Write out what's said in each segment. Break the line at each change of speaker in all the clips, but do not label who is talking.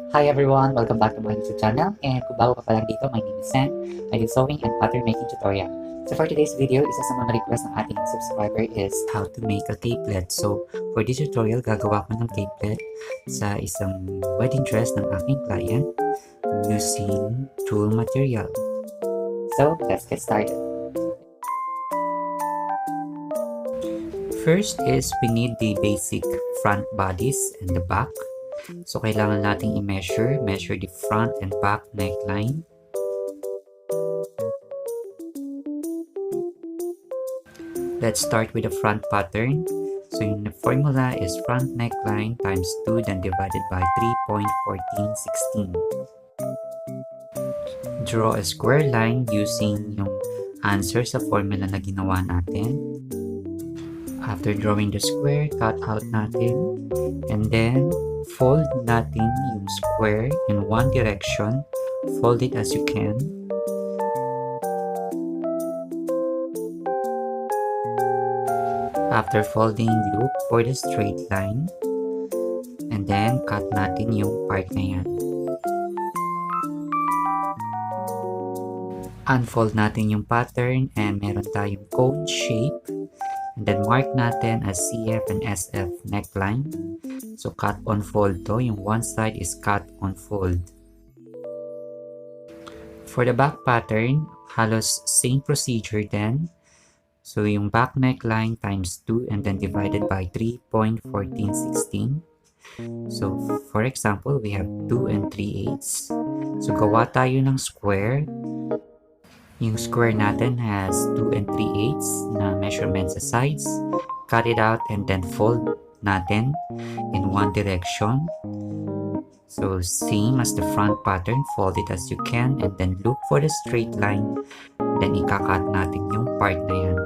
Hi everyone! Welcome back to my YouTube channel, and kung bago ka pa lang dito, my name is Sam. I do sewing and pattern making tutorial. So for today's video, isa sa mga request ng ating subscriber is how to make a capelet. So for this tutorial, gagawa ko ng capelet sa isang wedding dress ng aking client using tulle material. So let's get started. First is we need the basic front bodies and the back. So, kailangan nating measure the front and back neckline. Let's start with the front pattern. So, the formula is front neckline times 2 then divided by 3.1416. Draw a square line using yung answer sa formula na ginawa natin. After drawing the square, cut out natin. And then, fold natin yung square in one direction. Fold it as you can. After folding, loop for the straight line. And then, cut natin yung part na yan. Unfold natin yung pattern and meron tayong cone shape. And then mark natin as CF and SF neckline. So cut on fold to. Yung one side is cut on fold. For the back pattern, halos same procedure then. So yung back neckline times 2 and then divided by 3.1416. So for example, we have 2 and 3/8. So gawa tayo ng square. Yung square natin has 2 and 3/8 na measurement sa sides. Cut it out and then fold natin in one direction. So same as the front pattern, fold it as you can and then look for the straight line. Then ikakat natin yung part na yan.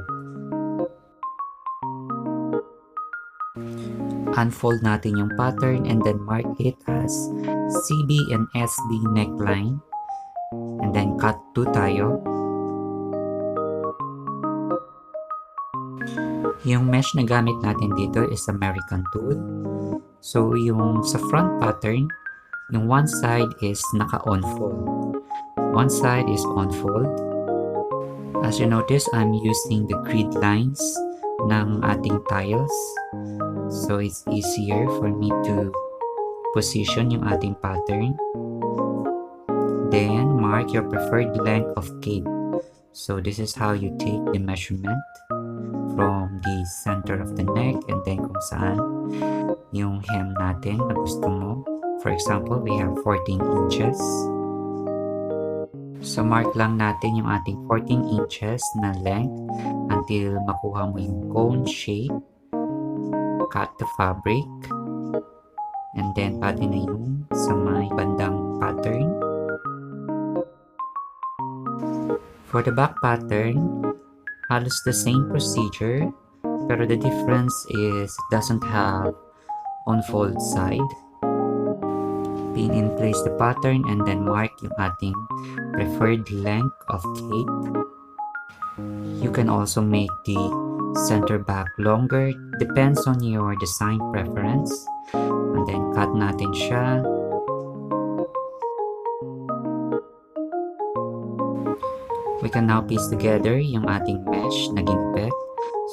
Unfold natin yung pattern and then mark it as CB and SB neckline. And then cut 2 tayo. Yung mesh na gamit natin dito is American tool. So, yung sa front pattern, yung one side is naka-on-fold. One side is on-fold. As you notice, I'm using the grid lines ng ating tiles. So, it's easier for me to position yung ating pattern. Then, mark your preferred length of cape. So, this is how you take the measurement from the center of the neck and then kung saan yung hem natin na gusto mo. For example, we have 14 inches. So, mark lang natin yung ating 14 inches na length until makuha mo yung cone shape. Cut the fabric. And then, pati na yung sa may bandang pattern. For the back pattern, halos the same procedure, pero the difference is it doesn't have on-fold side. Pin in place the pattern and then mark yung ating preferred length of cape. You can also make the center back longer, depends on your design preference. And then cut natin siya. We can now piece together yung ating mesh na ginupit.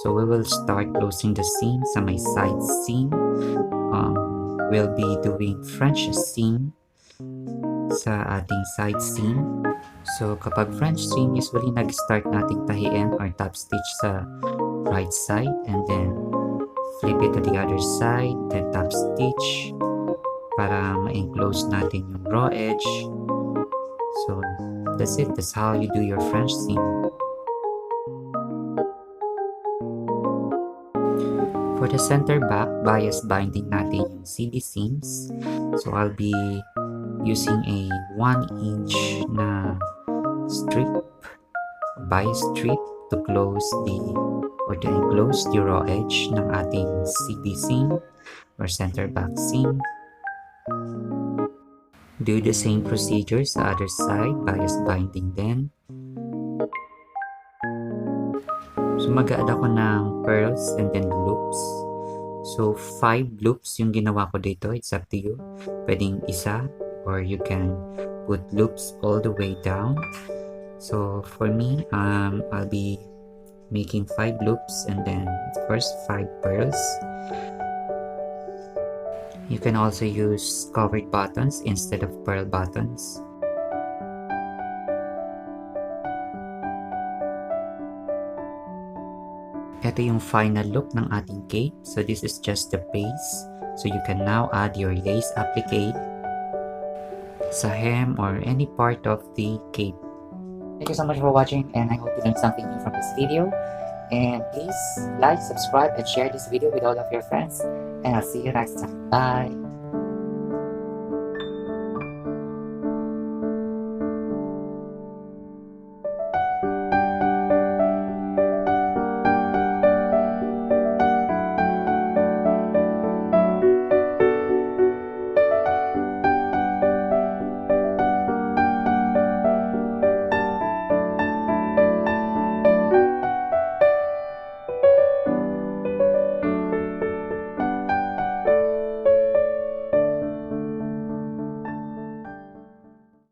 So we will start closing the seam sa may side seam. We'll be doing French seam sa ating side seam. So kapag French seam, usually nag-start nating tahiin or top stitch sa right side and then flip it to the other side, then top stitch para ma-enclose natin yung raw edge. So that's it. That's how you do your French seam. For the center back, bias binding natin yung CD seams. So I'll be using a 1-inch na strip, bias strip to close the or to enclose the raw edge ng ating CD seam or center back seam. Do the same procedure sa other side, bias binding din. So mag-a-add ako ng pearls and then loops. So 5 loops yung ginawa ko dito. It's up to you. Pwedeng isa, or you can put loops all the way down. So for me, I'll be making 5 loops and then of course 5 pearls. You can also use covered buttons instead of pearl buttons. Ito yung final look ng ating cape. So this is just the base. So you can now add your lace applique sa hem or any part of the cape. Thank you so much for watching, and I hope you learned something new from this video. And please like, subscribe, and share this video with all of your friends. And I'll see you next time. Bye!